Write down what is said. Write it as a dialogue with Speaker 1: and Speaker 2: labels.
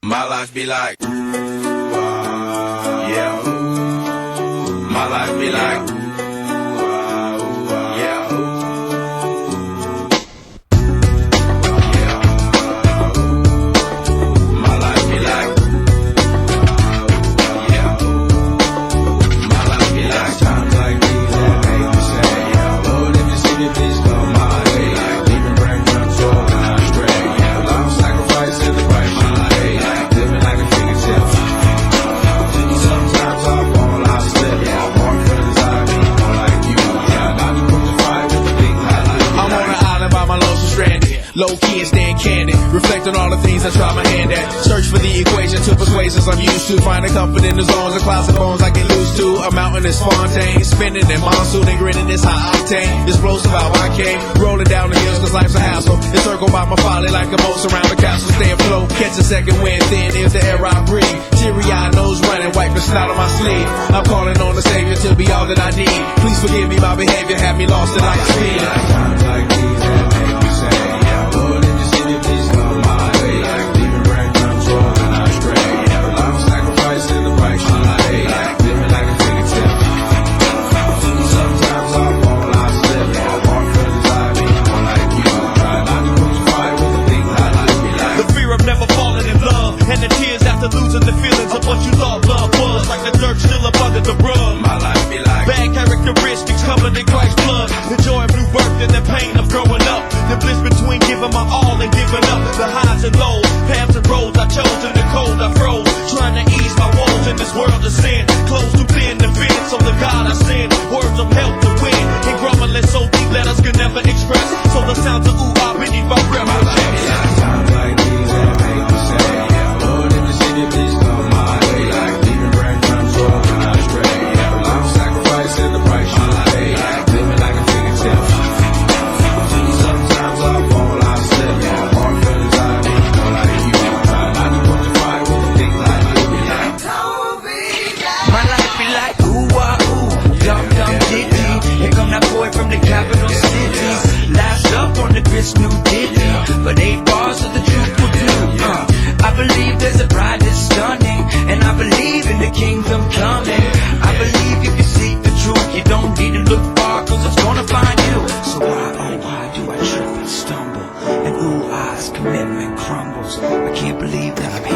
Speaker 1: My life be like, yeah. My life be like, yeah. My life be like, yeah. My life be like times like these that make me say, yeah. Lord, if you see me, please come my way. Like leaving brain control when I stray. Yeah, long sacrifice in the price you pay. Like living like a fingertip. Sometimes I fall, I slip. Yeah, more friends I meet, more like you. Yeah, now you put the fire with the big highlight.
Speaker 2: I'm on an island by my lonesome stranded. Low key and staying candid. Reflect on all the things I try my hand at. Search for the equation to persuasions I'm used to. Finding comfort in the zones and clouds of bones I get loose to. A mountain is Fontaine. Spinning in monsoon and grinning is high octane. Explosive how I came. Rolling down the hills cause life's a hassle. Encircled by my folly like a moat around the castle. Stay afloat. Catch a second wind thin is the air I breathe. Teary-eyed nose running. Wipe the snot on my sleeve. I'm calling on the Savior to be all that I need. Please forgive me my behavior. Have me lost in like speed.
Speaker 1: Times like these that make me say, yeah. Lord, if you see me, please come my way. Like leaving brain control when I stray. Yeah, long sacrifice in the price you pay. Like living like a fingertip. Sometimes I fall, I slip. Yeah, more friends I meet, more like you. Try not to put the fire with the big highlight be like.
Speaker 3: The fear of never falling in love, and the tears after losing the feelings of what you thought love was. Like the dirt still up under the rug.
Speaker 1: My life be like,
Speaker 3: Bad characteristics covered in Christ's blood. The joy of new birth and the pain of growing up. The bliss between giving my all and giving up. The highs and lows, paths and roads I chose. In the cold I froze, trying to ease my woes in this world of sin. Close too thin to fit, so the God I send words of help to win. And grumbling so deep letters can never express. So the sounds of ooh ah beneath my breath.
Speaker 1: my life be like times like these that make me say, yeah. Lord, if you see me, please come my way. Like leaving brain control when I stray. Yeah, long sacrifice in the price you pay. Like living like a fingertip. Sometimes I fall, I slip. Yeah, more friends I meet, more like you. Try not to put the fire with the big light you be like.
Speaker 4: My life be like ooh ah ooh, dum dum diddy. Here come that boy from the capital city. Last up on the Chris New Diddy, but 8 bars of the truth will do. I believe there's a bride that's stunning, and I believe in the kingdom coming. I believe if you seek the truth, you don't need to look far, cause it's gonna find you. So why, oh why do I trip and stumble? And ooh ah's commitment crumbles. I can't believe that I'm